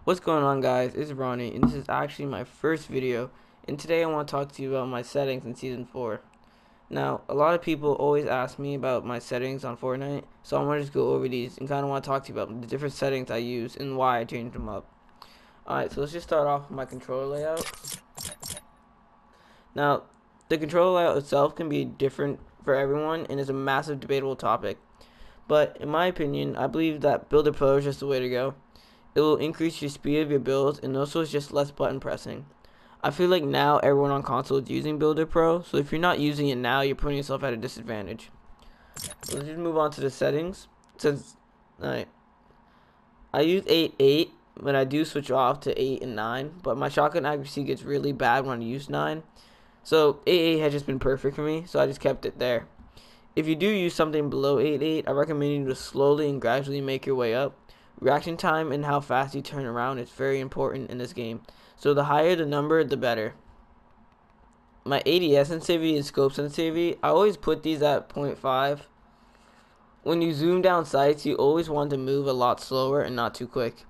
What's going on, guys? It's Ronnie, and this is actually my first video, and today I want to talk to you about my settings in Season 4. Now, a lot of people always ask me about my settings on Fortnite, so I want to just go over these and kind of want to talk to you about the different settings I use and why I changed them up. Alright, so let's just start off with my controller layout. Now, the controller layout itself can be different for everyone and is a massive debatable topic, but in my opinion, I believe that Builder Pro is just the way to go. It will increase your speed of your builds, and also it's just less button pressing. I feel like now everyone on console is using Builder Pro, so if you're not using it now, you're putting yourself at a disadvantage. So let's just move on to the settings. Since I use 8.8, but I do switch off to 8 and 9, but my shotgun accuracy gets really bad when I use 9. So 8.8 has just been perfect for me, so I just kept it there. If you do use something below 8.8, I recommend you to slowly and gradually make your way up. Reaction time and how fast you turn around is very important in this game, so the higher the number, the better. My ADS sensitivity and scope sensitivity, I always put these at 0.5. When you zoom down sights, you always want to move a lot slower and not too quick.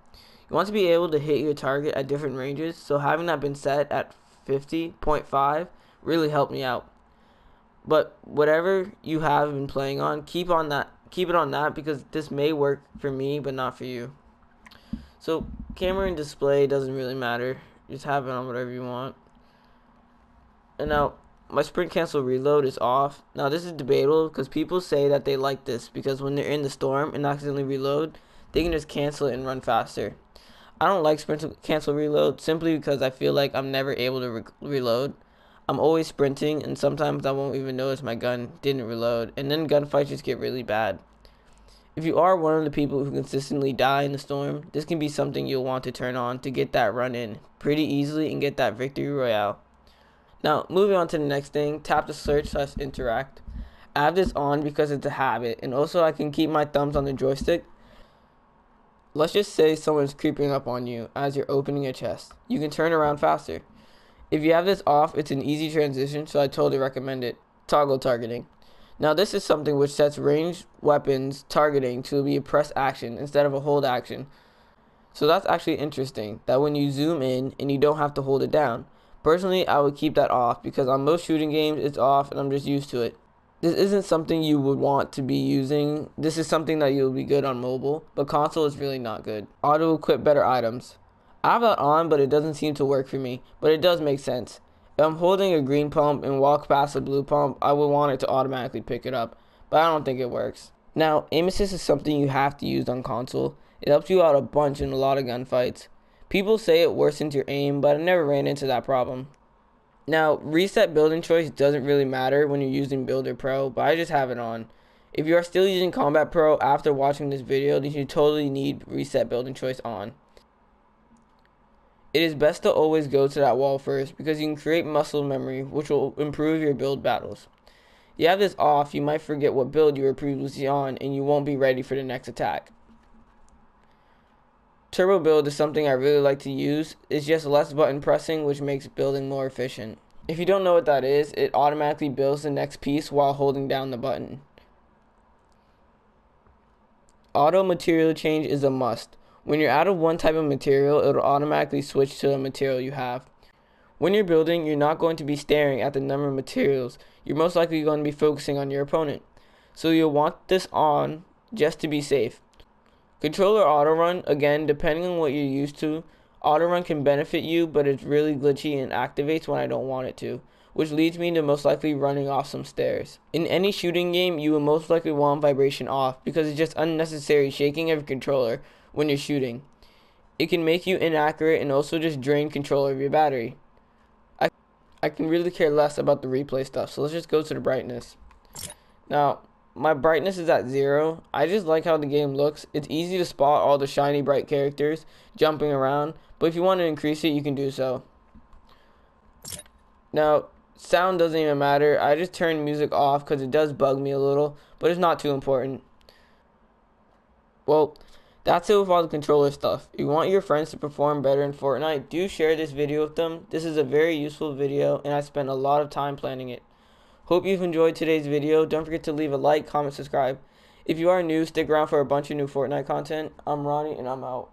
You want to be able to hit your target at different ranges, so having that been set at 50.5 really helped me out. But whatever you have been playing on, keep it on that, because this may work for me but not for you. So camera and display doesn't really matter, just have it on whatever you want. And now my sprint cancel reload is off. Now this is debatable because people say that they like this because when they're in the storm and accidentally reload, they can just cancel it and run faster. I don't like sprint cancel reload simply because I feel like I'm never able to reload. I'm always sprinting, and sometimes I won't even notice my gun didn't reload, and then gunfights just get really bad. If you are one of the people who consistently die in the storm, this can be something you'll want to turn on to get that run in pretty easily and get that victory royale. Now, moving on to the next thing, tap to search/interact. I have this on because it's a habit, and also I can keep my thumbs on the joystick. Let's just say someone's creeping up on you as you're opening a chest. You can turn around faster. If you have this off, it's an easy transition, so I totally recommend it. Toggle targeting. Now this is something which sets ranged weapons targeting to be a press action instead of a hold action. So that's actually interesting, that when you zoom in and you don't have to hold it down. Personally, I would keep that off because on most shooting games it's off and I'm just used to it. This isn't something you would want to be using. This is something that you'll be good on mobile, but console is really not good. Auto equip better items. I have that on, but it doesn't seem to work for me, but it does make sense. If I'm holding a green pump and walk past a blue pump, I would want it to automatically pick it up, but I don't think it works. Now, aim assist is something you have to use on console. It helps you out a bunch in a lot of gunfights. People say it worsens your aim, but I never ran into that problem. Now, reset building choice doesn't really matter when you're using Builder Pro, but I just have it on. If you are still using Combat Pro after watching this video, then you totally need reset building choice on. It is best to always go to that wall first because you can create muscle memory, which will improve your build battles. If you have this off, you might forget what build you were previously on and you won't be ready for the next attack. Turbo build is something I really like to use. It's just less button pressing, which makes building more efficient. If you don't know what that is, it automatically builds the next piece while holding down the button. Auto material change is a must. When you're out of one type of material, it'll automatically switch to the material you have. When you're building, you're not going to be staring at the number of materials. You're most likely going to be focusing on your opponent. So you'll want this on just to be safe. Controller auto run, again, depending on what you're used to, auto run can benefit you, but it's really glitchy and activates when I don't want it to, which leads me to most likely running off some stairs. In any shooting game, you will most likely want vibration off because it's just unnecessary shaking of your controller when you're shooting. It can make you inaccurate and also just drain control of your battery. I can really care less about the replay stuff, so let's just go to the brightness. Now, my brightness is at 0. I just like how the game looks. It's easy to spot all the shiny bright characters jumping around, but if you want to increase it, you can do so. Now, sound doesn't even matter. I just turn music off because it does bug me a little, but it's not too important. Well, that's it with all the controller stuff. If you want your friends to perform better in Fortnite, do share this video with them. This is a very useful video and I spent a lot of time planning it. Hope you've enjoyed today's video. Don't forget to leave a like, comment, subscribe. If you are new, stick around for a bunch of new Fortnite content. I'm Ronnie and I'm out.